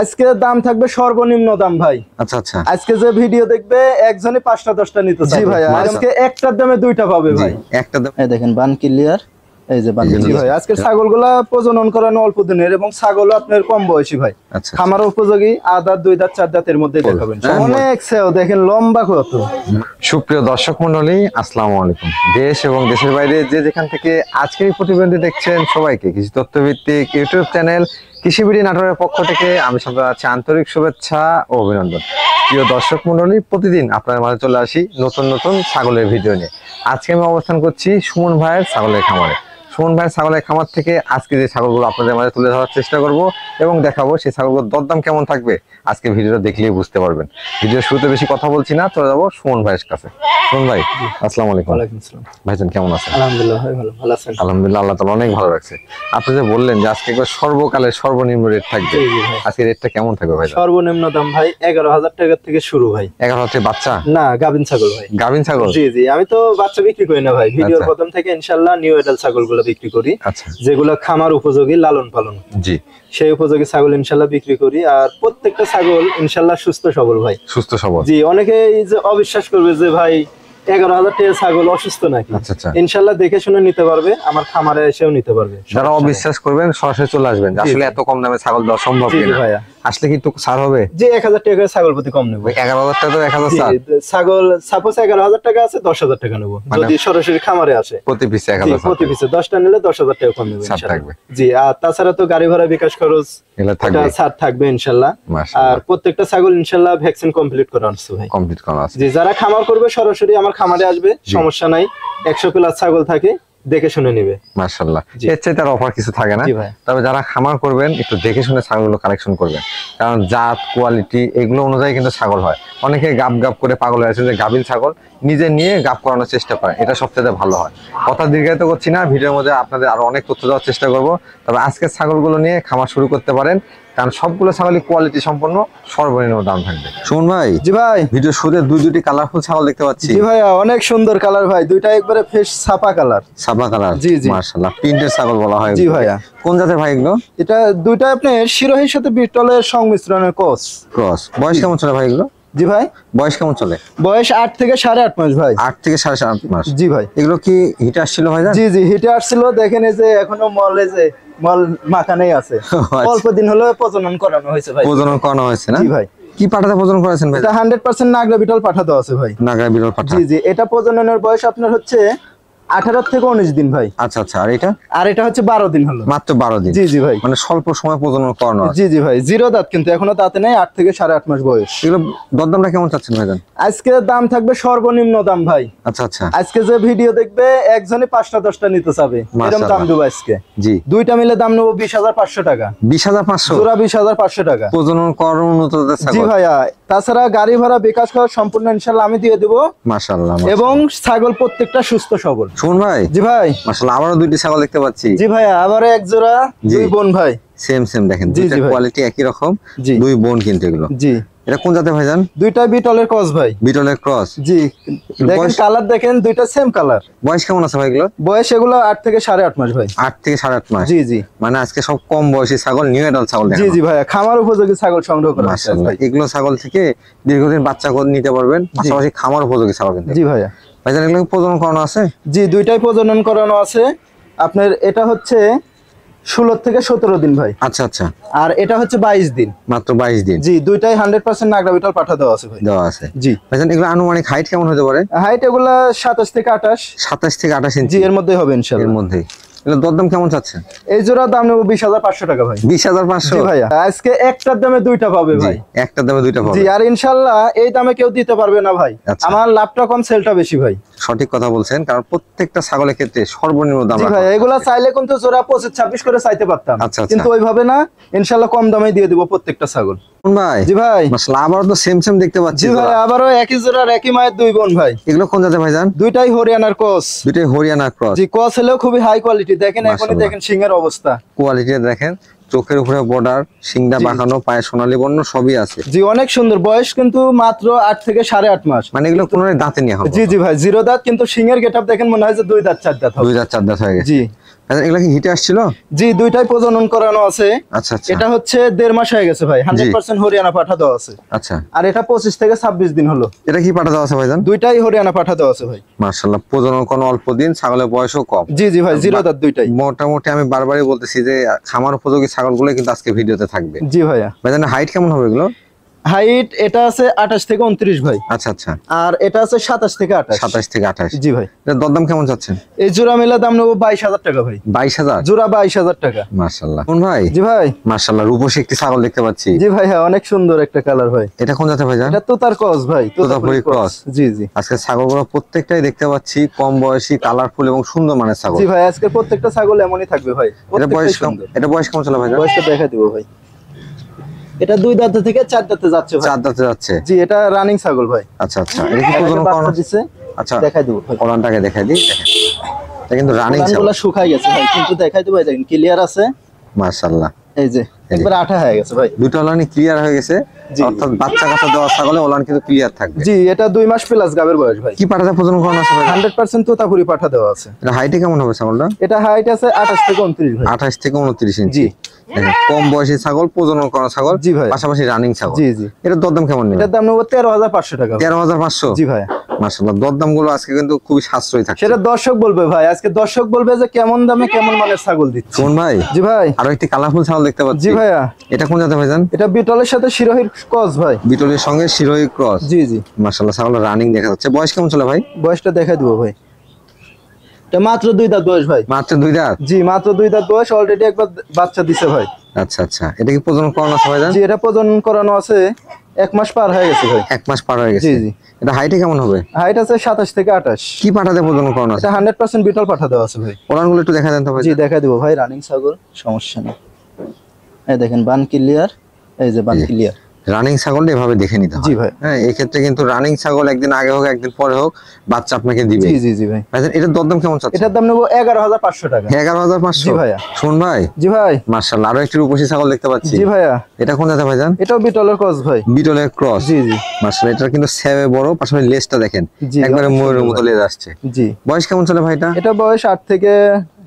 আজকে দাম থাকবে সর্বনিম্ন দাম ভাই। আচ্ছা আচ্ছা, আজকে যে ভিডিও দেখবে একজনই 5টা 10টা নিতে চাই ভাই। আজকে একটার দামে দুইটা পাবে ভাই। একটা দাম এই দেখেন বান ক্লিয়ার, এই যে বান ক্লিয়ার ভাই। আজকে ছাগলগুলা প্রজনন করানো অল্প দিনের এবং ছাগল আপনার কম বয়সী ভাই। খামার উপযোগী, আদার 2 দাঁত 4 দাঁতের মধ্যে দেখাবেন। অনেক সেও দেখেন লম্বা কত। সুপ্রিয় দর্শক মণ্ডলী, আসসালামু আলাইকুম। দেশ এবং দেশের বাইরে যে যেখান থেকে আজকের এই প্রতিবেদনটি দেখছেন সবাইকে কৃষি তথ্যভিত্তিক ইউটিউব চ্যানেল কৃষি বিডি নাটোরের পক্ষ থেকে আমি সবার কাছে আন্তরিক শুভেচ্ছা ও অভিনন্দন। প্রিয় দর্শক মণ্ডলী, প্রতিদিন আপনার মাঝে চলে আসি নতুন নতুন ছাগলের ভিডিও নিয়ে। আজকে আমি অবস্থান করছি সুমন ভাইয়ের ছাগলের খামারে। সুমন ভাইয়ের ছাগলের খামার থেকে আজকে যে ছাগলগুলো আপনাদের মাঝে তুলে ধরার চেষ্টা করব এবং দেখাবো সেই ছাগলগুলোর দরদাম কেমন থাকবে আজকে ভিডিওটা দেখলেই বুঝতে পারবেন। ভিডিও শুরুতে বেশি কথা বলছি না, চলে যাবো সুমন ভাইয়ের কাছে। সুমন ভাই, আসসালামু আলাইকুম। ওয়ালাইকুম আসসালাম। ভাইজান কেমন আছেন? আলহামদুলিল্লাহ ভাই, ভালো আছেন? আলহামদুলিল্লাহ, আল্লাহ তাআলা অনেক ভালো রাখছে। আপনি যে বললেন যে আজকে একবার সর্বকালের সর্বনিম্ন রেট থাকবে, আজকে রেটটা কেমন থাকবে ভাই? সর্বনিম্ন দাম ভাই 11,000 টাকা থেকে শুরু ভাই। 11,000 বাচ্চা না, গাভিন ছাগল ভাই। গাভিন ছাগল? জি জি, আমি তো বাচ্চা বিক্রি করি না ভাই। ভিডিওর প্রথম থেকে ইনশাআল্লাহ নিউ এডাল ছাগলগুলো বিক্রি করি। আচ্ছা, যেগুলো খামার উপযোগী, লালন পালন জি সেই উপযোগী ছাগল ইনশাআল্লাহ বিক্রি করি। আর প্রত্যেকটা ছাগল ইনশাআল্লাহ সুস্থ সবল ভাই। সুস্থ সবল? জি। অনেকে যে অবিশ্বাস করবে যে ভাই 11,000 টাকা ছাগল অসুস্থ নাকি। ইনশাআল্লাহ দেখে শুনে নিতে পারবে, আমার খামারে এসেও নিতে পারবে। যারা অবিশ্বাস করবেন সরাসরি চলে আসবেন। আসলে এত কম দামে ছাগল দেওয়া সম্ভব না ভাইয়া। আসলে কি একটু ছাড় হবে? যে 1,000 টাকা ছাগল প্রতি কম নেব। 11,000 টাকা তো 1,000 ছাগল সাপোজ 11,000 টাকা আছে, 10,000 টাকা নেব যদি সরাসরি খামারে আসে। প্রতি পিসে 1,000? প্রতি পিসে 10টা নিলে 10,000 টাকা কম নেব ইনশাআল্লাহ। জি, আর তাছাড়া তো গাড়ি ভাড়া, বিকাশ খরচ এটা ছাড় থাকবে ইনশাআল্লাহ। আর প্রত্যেকটা ছাগল ইনশাআল্লাহ ভ্যাকসিন কমপ্লিট করা আছে ভাই। কমপ্লিট করা আছে। জি, যারা খামার করবে সরাসরি আমার খামারে আসবে, সমস্যা নাই। 100 প্লাস ছাগল থাকে, দেখে শুনে নিবে। মাশাআল্লাহ, এর চেয়ে তার অফার কিছু থাকে না। তবে যারা খামার করবেন একটু দেখে শুনে ছাগলগুলো কালেকশন করবেন, কারণ জাত কোয়ালিটি এগুলো অনুযায়ী কিন্তু ছাগল হয়। অনেকে গাব গাব করে পাগল হয়ে আছে যে গাবিল ছাগল নিজে নিয়ে গাব করানোর চেষ্টা করে, এটা সবচেয়ে ভালো হয়। কথা দীর্ঘায়িত করছি না, ভিডিওর মধ্যে আপনাদের আরো অনেক তথ্য দেওয়ার চেষ্টা করব। তবে আজকের ছাগলগুলো নিয়ে খামার শুরু করতে পারেন, কারণ সবগুলো ছাগলই কোয়ালিটি সম্পন্ন, সর্বনিম্ন দাম থাকবে। সুমন ভাই, জি ভাই, ভিডিও শুরুতে দুইটি কালারফুল ছাগল দেখতে পাচ্ছি। জি ভাইয়া, অনেক সুন্দর কালার ভাই, দুইটা একবারে ফ্রেশ ছাপা কালার। ছাপা কালার? জি জি, মাশাআল্লাহ, প্রিন্টের ছাগল বলা হয়। জি ভাইয়া। কোন জাতের ভাই এগুলো? এটা দুইটা আপনার শিরোহীর সাথে বিটলের সংমিশ্রণের ক্রস। বয়স কেমন চলে ভাই এগুলো? জি ভাই। বয়স কেমন চলে? বয়স 8 থেকে 8.5 মাস ভাই। 8 থেকে 8.5 মাস? জি ভাই। এগুলো কি হিটে আসছিল ভাই? জি জি, হিটে আসছিল। দেখেন এই যে এখনো মলে যে মল মাখানেই আছে। অল্প দিন হলো প্রজনন করানো হয়েছে ভাই। প্রজনন করানো হয়েছে না? জি ভাই। কি পাঠাতে প্রজনন করেছেন ভাই? এটা 100% নাগরা বিটল পাঠাতে আছে ভাই। নাগরা বিটল পাঠা? জি জি, এটা প্রজননের বয়স আপনার হচ্ছে 18 থেকে 19 দিন ভাই। আচ্ছা আচ্ছা, আর এটা? আর এটা হচ্ছে 12 দিন হলো। মাত্র 12 দিন? জি জি ভাই। মানে স্বল্প সময় প্রজনন করানো আছে? জি জি ভাই, জিরো দাঁত কিন্তু এখনো দাঁতে নেই, 8 থেকে 8.5 মাস বয়স। এগুলো দরদামটা কেমন চাচ্ছেন ভাইজান? আজকে দাম থাকবে সর্বনিম্ন দাম ভাই। আচ্ছা আচ্ছা, আজকে যে ভিডিও দেখবে একজনই 5টা 10টা নিতে চাবে, এরকম দাম দেব আজকে। জি, দুইটা মিলে দাম নেব 20,500 টাকা। 20,500? জোড়া 20,500 টাকা। প্রজনন করানো উন্নত জাতের ছাগল? জি ভাইয়া, তাছাড়া গাড়ি ভাড়া, বিকাশ খরচ সম্পূর্ণ ইনশাআল্লাহ আমি দিয়ে দেব। মাশাআল্লাহ। এবং ছাগল প্রত্যেকটা সুস্থ সবল। শুন ভাই। জি ভাই। মাশাআল্লাহ, আবারো দুইটি ছাগল দেখতে পাচ্ছি। জি ভাইয়া, আবারো এক জোড়া, দুই বোন ভাই। সেম দেখেন, দুইটা কোয়ালিটি একই রকম, দুই বোন কিন্তু এগুলো। জি। এটা কোন জাতের ভাইজান? দুইটা বিটলের ক্রস ভাই। বিটলের ক্রস? জি। দেখেন কালার, দেখেন দুইটা সেম কালার। বয়স কেমন আছে ভাই এগুলো? বয়স এগুলো 8 থেকে 8.5 মাস ভাই। 8 থেকে 8.5 মাস? জি জি। মানে আজকে সব কম বয়সী ছাগল, নিউ এডাল্ট ছাগল দেখেন। জি জি ভাইয়া, খামার উপযোগী ছাগল সংগ্রহ করা আছে। মাশাআল্লাহ, এগুলো ছাগল থেকে দীর্ঘদিন বাচ্চা করে নিতে পারবেন, পাশাপাশি খামার উপযোগী ছাগল কিন্তু। জি ভাইয়া। ভাইজান এগুলো প্রজনন করানো আছে? জি, দুইটাই প্রজনন করানো আছে। আপনার এটা হচ্ছে 16 থেকে 17 দিন ভাই। আচ্ছা আচ্ছা। আর এটা হচ্ছে 22 দিন। মাত্র 22 দিন? জি, দুইটাই 100% নাগরা বিটল পাঠা দেওয়া আছে ভাই। দেওয়া আছে? জি। ভাইজান এগুলো আনুমানিক হাইট কেমন হতে পারে? হাইট এগুলা 27 থেকে 28। 27 থেকে 28 ইঞ্চি? জি, এর মধ্যে হবে ইনশাআল্লাহ। এর মধ্যেই। এগুলো দরদাম কেমন চাচ্ছেন? এই জোড়া দাম নেব 20,500 টাকা ভাই। 20,500? জি ভাইয়া, আজকে একটার দামে দুইটা পাবে ভাই। একটার দামে দুইটা পাবে? জি, আর ইনশাআল্লাহ এই দামে কেউ দিতে পারবে না ভাই। আমার লাভটা কম, সেলটা বেশি ভাই। সঠিক কথা বলছেন, কারণ প্রত্যেকটা ছাগলের ক্ষেত্রে সর্বনিম্ন দাম। জি ভাই, এগুলা চাইলে কিন্তু জোড়া 25-26 করে চাইতে পারতাম, কিন্তু ওইভাবে না। ইনশাআল্লাহ কম দামে দিয়ে দিব প্রত্যেকটা ছাগল ভাই। জি ভাই। মাশাআল্লাহ, আবারো তো সেম দেখতে পাচ্ছি। জি ভাই, আবারো একই জোড়ার একই মায়ের দুই বোন ভাই। এগুলো কোন জাতের ভাইজান? দুইটাই হরিয়ানার ক্রস। দুইটাই হরিয়ানার ক্রস? জি, ক্রস হলেও খুবই হাই কোয়ালিটি। দেখেন এখনই দেখেন সিংহের অবস্থা, কোয়ালিটি দেখেন, চোখের উপরে বর্ডার, সিংটা বাঁকানো, পায়ে সোনালী বর্ণ সবই আছে। জি, অনেক সুন্দর। বয়স কিন্তু মাত্র 8 থেকে 8.5 মাস। মানে এগুলো কোনোই দাঁতে নেই এখন? জি জি ভাই, জিরো দাঁত, কিন্তু সিংহের গেটআপ দেখেন মনে হয় যে 2 দাঁত 4 দাঁত হবে। 2 দাঁত 4 দাঁত হয়ে গেছে। জি। এগুলা কি হিটে আসছিল? জি, দুইটাই প্রজনন করানো আছে। আচ্ছা আচ্ছা। এটা হচ্ছে 1.5 মাস হয়ে গেছে ভাই, 100% হরিয়ানা পাঠা দেওয়া আছে। আচ্ছা। আর এটা 25 থেকে 26 দিন হলো। এটা কি পাঠা দেওয়া আছে ভাইজান? দুইটাই হরিয়ানা পাঠা দেওয়া আছে ভাই। মাশাআল্লাহ, প্রজনন কোন অল্প দিন, ছাগলের বয়সও কম। জি জি ভাই, জিরো দাঁত দুইটাই। মোটামুটি আমি বারবারই বলতেছি যে খামার উপযোগী ছাগলগুলো কিন্তু আজকে ভিডিওতে থাকবে। জি ভাইয়া। ভাইজান হাইট কেমন হবে এগুলো? হাইট এটা আছে 28 থেকে 29 ভাই। আচ্ছা আচ্ছা। আর এটা আছে 27 থেকে 28। 27 থেকে 28। জি ভাই। এটা দরদাম কেমন যাচ্ছেন? এই জোড়া মিলে দাম নেবো 22,000 টাকা ভাই। 22,000? জোড়া 22,000 টাকা। মাশাআল্লাহ। কোন ভাই? জি ভাই। মাশাআল্লাহ, রূপসী একটি ছাগল দেখতে পাচ্ছি। জি ভাই, হ্যাঁ, অনেক সুন্দর একটা কালার ভাই। এটা কোন জাতের ভাইজান? এটা তোতার ক্রস ভাই, তোতাপুরি ক্রস। জি জি। আজকে ছাগলগুলো প্রত্যেকটাই দেখতে পাচ্ছি কম বয়সী, কালারফুল এবং সুন্দর মানের ছাগল। জি ভাই, আজকে প্রত্যেকটা ছাগল এমনই থাকবে ভাই। এটা বয়স কেমন চলে ভাইজান? বয়সটা দেখা দিব ভাই। এটা 2 দাঁত থেকে 4 দাঁতে যাচ্ছে ভাই। 4 দাঁতে যাচ্ছে। জি, এটা রানিং ছাগল ভাই। আচ্ছা আচ্ছা। এটা কি প্রজনন করানো দিছে? আচ্ছা, দেখাই দেব ভাই। ওলানটাকে দেখাই দিই। দেখেন, এটা কিন্তু রানিং ছাগল। ওলানগুলো শুকাই গেছে ভাই, কিন্তু দেখাই দেব, দেখেন ক্লিয়ার আছে। মাশাআল্লাহ। এই যে একবার আঠা হয়ে গেছে ভাই। দুটো ওলানই ক্লিয়ার হয়ে গেছে, অর্থাৎ বাচ্চা কাচ্চা দেওয়া ছাগলে ওলান কিন্তু ক্লিয়ার থাকবে। জি, এটা 2 মাস প্লাস গাবের বয়স ভাই। কি পাঠাতে প্রজনন করানো আছে ভাই? 100% তোতাপুরি পাঠা দেওয়া আছে। এটা হাইটে কেমন হবে ছাগলটা? এটা হাইট আছে 28 থেকে 29 ভাই। 28 থেকে 29 ইঞ্চি। জি। কম বয়সী ছাগল, প্রজনন করা ছাগল। জি ভাই। পাশাপাশি রানিং ছাগল। জি জি। এটার দরদাম কেমন নেবে? এটার দাম নেব 13,500 টাকা। 13,500? জি ভাই। মাশাআল্লাহ, দরদাম গুলো আজকে কিন্তু খুবই সাশ্রয়ী থাকছে। সেটা দর্শক বলবে ভাই, আজকে দর্শক বলবে যে কেমন দামে কেমন মানের ছাগল দিচ্ছে। কোন ভাই? জি ভাই। আরো একটি কালারফুল ছাগল দেখতে পাচ্ছি। জি ভাইয়া। এটা কোন জাতের ভাইজান? এটা বিটলের সাথে শিরোহির ক্রস ভাই। বিটলের সঙ্গে শিরোহী ক্রস। জি জি। মাশাআল্লাহ, ছাগলের রানিং দেখা যাচ্ছে। বয়স কেমন চলে ভাই? বয়সটা দেখাই দিব ভাই। এটা মাত্র 2 দাঁত বয়স ভাই। মাত্র 2 দাঁত? জি, মাত্র 2 দাঁত বয়স, অলরেডি একবার বাচ্চা দিছে ভাই। আচ্ছা আচ্ছা। এটা কি প্রজনন করানো আছে ভাইজান? জি, এটা প্রজনন করানো আছে, 1 মাস পার হয়ে গেছে ভাই। 1 মাস পার হয়ে গেছে। জি জি। এটা হাইটে কেমন হবে? হাইট আছে 27 থেকে 28। কি পাঠাতে প্রজনন করানো আছে? এটা 100% বিটল পাঠা দেওয়া আছে ভাই। ওলানগুলো একটু দেখা দেন তো ভাই। জি, দেখাই দিব ভাই। রানিং ছাগল, সমস্যা নেই। এই দেখেন বান ক্লিয়ার, এই যে বান ক্লিয়ার। রানিং ছাগলটা এভাবে দেখে নিতে হয়। জি ভাই। হ্যাঁ, এই ক্ষেত্রে কিন্তু রানিং ছাগল একদিন আগে হোক একদিন পরে হোক বাচ্চা আপনাকে দিবে। জি জি জি ভাই। ভাইজান এটার দরদাম কেমন চাচ্ছেন? এটার দাম নেব 11,500 টাকা। 11,500? জি ভাইয়া। শুন ভাই। জি ভাই। মাশাআল্লাহ, আরো একটি রূপসী ছাগল দেখতে পাচ্ছি। জি ভাইয়া। এটা কোন জাতের ভাইজান? এটাও বিটলের ক্রস ভাই। বিটলের ক্রস। জি জি। মাশাআল্লাহ, এটা কিন্তু সেবে বড়, পাশাপাশি লেজটা দেখেন জি, একবারে অনেক ময়ূরের সুন্দর মতো ভাই। লেজ আসছে। জি। বয়স কেমন চলে ভাইটা? এটা বয়স 8 থেকে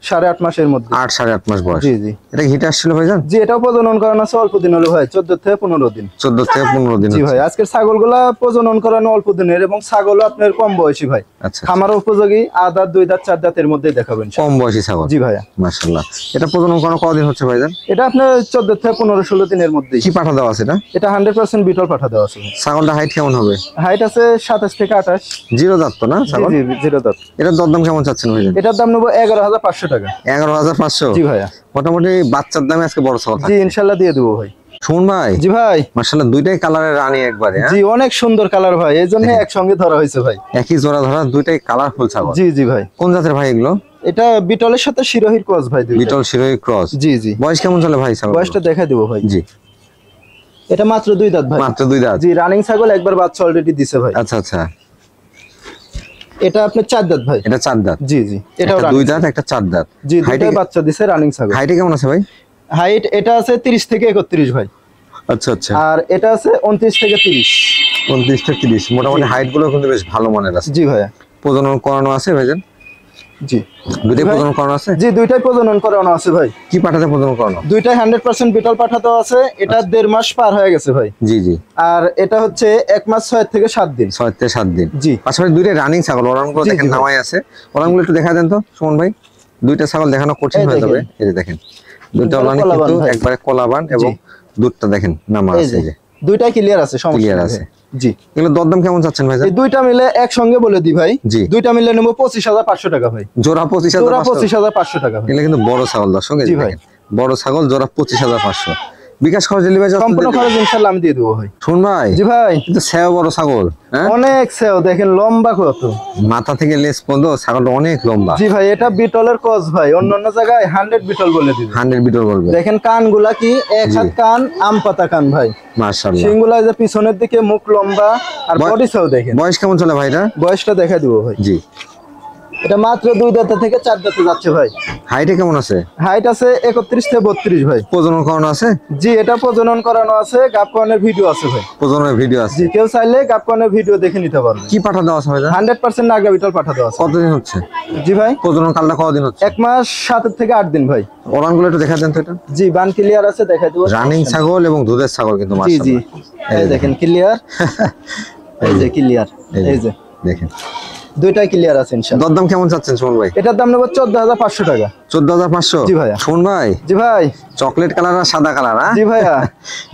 8.5 মাসের মধ্যে। 8 8.5 মাস বয়স। জি জি। এটা হিটে আসছিল ভাইজান? জি, এটাও প্রজনন করানো আছে অল্প দিন হলো ভাই, 14 থেকে 15 দিন। 14 থেকে 15 দিন। জি ভাই, আজকের ছাগলগুলা প্রজনন করানো অল্প দিনের, এবং ছাগলও আপনার কম বয়সী ভাই। আচ্ছা। খামার উপযোগী, 1 দাঁত 2 দাঁত 4 দাঁতের মধ্যে দেখাবেন। কম বয়সী ছাগল। জি ভাইয়া। মাশাআল্লাহ। এটা প্রজনন করানো কতদিন হচ্ছে ভাইজান? এটা আপনার 14 থেকে 15-16 দিনের মধ্যে। কি পাঠা দেওয়া আছে এটা? এটা 100% বিটল পাঠা দেওয়া আছে। ছাগলটা হাইট কেমন হবে? হাইট আছে 27 থেকে 28। জিরো দাঁত তো না ছাগল? জি জি, জিরো দাঁত। এটার দরদাম কেমন চাচ্ছেন ভাইজান? এটার দাম নেব 11,500 টাকা। 11,500? জি ভাইয়া। মোটামুটি বাচ্চার দামে আজকে বড় ছাগল জি, থাকছে। ইনশাআল্লাহ দিয়ে দেবো ভাই। শুন ভাই। জি ভাই। মাশাআল্লাহ, দুইটাই কালারের রানী একবারে। হ্যাঁ, জি, অনেক সুন্দর কালার ভাই, এইজন্য একসঙ্গে ধরা হয়েছে ভাই। একই জোড়া ধরা, দুইটাই কালারফুল ছাগল। জি জি ভাই। কোন জাতের ভাই এগুলো? এটা বিটলের সাথে শিরোহির ক্রস ভাই। বিটল শিরোহী ক্রস। জি জি। বয়স কেমন চলে ভাই ছাগল? বয়সটা দেখাই দেবো ভাই। জি। এটা মাত্র 2 দাঁত ভাই। মাত্র 2 দাঁত? জি, রানিং ছাগল, একবার বাচ্চা অলরেডি দিছে ভাই। আচ্ছা আচ্ছা। এটা আপনার 4 দাঁত ভাই। এটা 4 দাঁত? জি জি। এটাও 2 দাঁত, একটা 4 দাঁত। জি, দুইটাই বাচ্চা দিছে, রানিং ছাগল। হাইটে কেমন আছে ভাই? হাইট এটা আছে 30 থেকে 31 ভাই। আচ্ছা আচ্ছা। আর এটা আছে 29 থেকে 30। 29 থেকে 30। মোটামুটি হাইট গুলো কিন্তু বেশ ভালো মানের আছে। জি ভাইয়া। প্রজনন করানো আছে ভাইজান? জি। দুইটাই প্রজনন করানো আছে? জি, দুইটাই প্রজনন করানো আছে ভাই। কি পাঠাতে প্রজনন করানো? দুইটাই 100% বিটল পাঠাতে আছে। এটা 1.5 মাস পার হয়ে গেছে ভাই। জি জি। আর এটা হচ্ছে 1 মাস 6 থেকে 7 দিন। 6 থেকে 7 দিন। জি। পাশাপাশি দুইটাই রানিং ছাগল। ওরানগুলো জি, দেখেন জি ভাই। নামাই আছে। ওরানগুলো একটু দেখা দেন তো সুমন ভাই। দুইটা ছাগল দেখানো কঠিন এই হয়ে যাবে। দেখেন। এই যে দেখেন, দুইটা একবারে ওলানে কলাবান কিন্তু ভাই। একবারে কলাবান, এবং দুধটা দেখেন নামা এই আছে। যে এই যে দুইটাই ক্লিয়ার আছে, সমস্যা ক্লিয়ার নেই আছে। ভাই। জি। এগুলো দরদাম কেমন চাচ্ছেন ভাইজান? এই দুইটা মিলে একসঙ্গে বলে দিই ভাই। জি। দুইটা মিলে নেব 25,500 টাকা ভাই। জোড়া 25,500? জোড়া 25,500 টাকা ভাই। এগুলো কিন্তু বড় ছাগল দর্শক। এই জি যে ভাই। দেখেন, বড় ছাগল, জোড়া 25,500। বিকাশ খরচ ডেলিভারি সম্পূর্ণ খরচ ইনশাআল্লাহ আমি দিয়ে দেবো ভাই। শুন ভাই। জি ভাই। কিন্তু সেও বড় ছাগল। হ্যাঁ, অনেক সেও, দেখেন লম্বা কত, মাথা থেকে লেজ পর্যন্ত ছাগলটা অনেক লম্বা। জি ভাই। এটা বিটলের ক্রস ভাই, অন্যান্য জায়গায় 100 বিটল বলে দিবে। 100 বিটল বলবে। দেখেন কানগুলা কি এক হাত কান, আম পাতা কান ভাই। মাশাআল্লাহ। সিংগুলা যে পিছনের দিকে, মুখ লম্বা, আর বডি সেও দেখেন। বয়স কেমন চলে ভাইটা? বয়সটা দেখা দিব ভাই। জি। এটা মাত্র 2 দাঁত থেকে 4 দাঁতে যাচ্ছে ভাই। হাইটে কেমন আছে? হাইট আছে 31 থেকে 32 ভাই। প্রজনন করানো আছে? জি এটা প্রজনন করানো আছে, গাব করানোর ভিডিও আছে ভাই। প্রজননের ভিডিও আছে? জি কেউ চাইলে গাব করানোর ভিডিও দেখে নিতে পারবে। কি পাঠা দেওয়া আছে ভাই? 100% নাগরা বিটল পাঠা দেওয়া আছে। কতদিন হচ্ছে? জি ভাই প্রজনন কালটা কতদিন হচ্ছে? 1 মাস 7 থেকে 8 দিন ভাই। ওলানগুলো একটু দেখা দেন তো এটা। জি বান ক্লিয়ার আছে, দেখাই দেব। রানিং ছাগল এবং দুধের ছাগল কিন্তু জি মাশাআল্লাহ। জি এই দেখেন ক্লিয়ার, এই যে ক্লিয়ার, এই যে দেখেন দুইটাই ক্লিয়ার আছে ইনশাআল্লাহ। দরদাম কেমন চাচ্ছেন সুমন ভাই? এটার দাম নেব 14500 টাকা। 14500? জি ভাইয়া। সুমন ভাই, জি ভাই। চকলেট কালার আর সাদা কালার? হ্যাঁ জি ভাইয়া।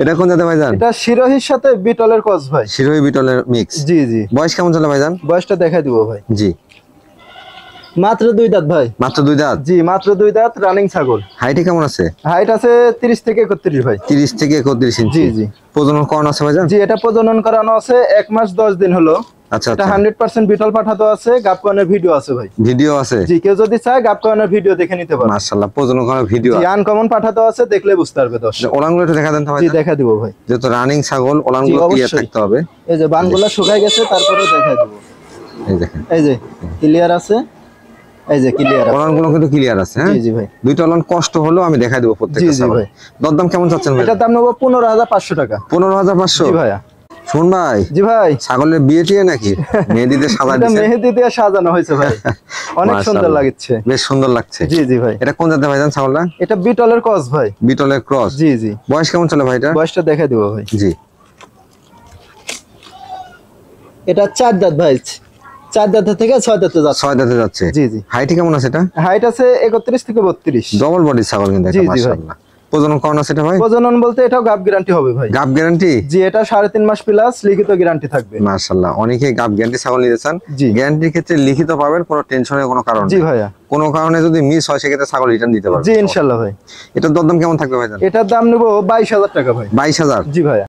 এটা কোন জাতের ভাইজান? এটা শিরোহির সাথে বিটলের ক্রস ভাই। শিরোহী বিটলের মিক্স। জি জি। বয়স কেমন চলে ভাইজান? বয়সটা দেখাই দিব ভাই। জি মাত্র 2 দাঁত ভাই। মাত্র 2 দাঁত? জি মাত্র 2 দাঁত, রানিং ছাগল। হাইটে কেমন আছে? হাইট আছে 30 থেকে 31 ভাই। 30 থেকে 31 ইঞ্চি। জি জি। প্রজনন করানো আছে ভাইজান? জি এটা প্রজনন করানো আছে 1 মাস 10 দিন হলো। আচ্ছা এটা আচ্ছা। 100% বিটল পাঠাতো আছে, গাব করানোর ভিডিও আছে ভাই। ভিডিও আছে? জি কেউ যদি চায় গাব করানোর ভিডিও দেখে নিতে পারে। মাশাআল্লাহ, প্রজনন করানোর ভিডিও জি আছে। আনকমন পাঠাতো আছে, দেখলে বুঝতে পারবে দর্শক। ওলানগুলো একটু দেখা দেন তো জি ভাইজান। দেখা দিব ভাই। যেহেতু রানিং ছাগল, ওলানগুলো জি, ক্লিয়ার অবশ্যই। থাকতে হবে। এই যে বানগুলো শুকায় গেছে, তারপরে দেখাই দেব। এই দেখেন এই যে ক্লিয়ার আছে, এই যে ক্লিয়ার আছে। ওলানগুলো কিন্তু ক্লিয়ার আছে। হ্যাঁ জি জি ভাই। দুইটা ওলান কষ্ট হলো আমি দেখাই দেব প্রত্যেকটা জি, জি ছাগল। ভাই। দরদাম কেমন চাচ্ছেন ভাই? এটার দাম নেব 15500 টাকা। 15500? জি ভাইয়া। শুন ভাই, জি ভাই। ছাগলের বিয়ে টিয়ে নাকি মেহেদিতে সাজা এটা দিয়েছে? মেহেদি দিয়ে সাজানো হয়েছে ভাই, অনেক সুন্দর মাশাআল্লাহ। লাগছে। বেশ সুন্দর লাগছে। জি জি ভাই। এটা কোন জাতের ভাইজান ছাগলটা? এটা বিটলের ক্রস ভাই। বিটলের ক্রস? জি জি। বয়স কেমন চলে ভাই এটা? বয়সটা দেখাই দিব ভাই। জি এটা 4 দাঁত ভাই, 4 দাঁত থেকে 6 দাঁতে যাচ্ছে। 6 দাঁতে যাচ্ছে। জি জি। হাইট কেমন আছে এটা? হাইট আছে 31 থেকে 32। ডবল বডি ছাগল কিন্তু জি, এটা জি ভাই। মাশাআল্লাহ। প্রজনন করানো আছে এটা ভাই? প্রজনন বলতে এটাও গাব গ্যারান্টি হবে ভাই। গাব গ্যারান্টি? জি এটা 3.5 মাস প্লাস লিখিত গ্যারান্টি থাকবে। মাশাআল্লাহ, অনেকেই গাব গ্যারান্টি ছাগল নিতে চান। জি। গ্যারান্টির ক্ষেত্রে লিখিত পাবেন, কোনো টেনশনের কোনো কারণ জি নেই। ভাইয়া। কোনো কারণে যদি মিস হয় সেক্ষেত্রে ছাগল রিটার্ন দিতে পারবেন। জি ইনশাআল্লাহ ভাই। এটার দরদাম কেমন থাকবে ভাইজান? এটার দাম নেব 22000 টাকা ভাই। 22000? জি ভাইয়া।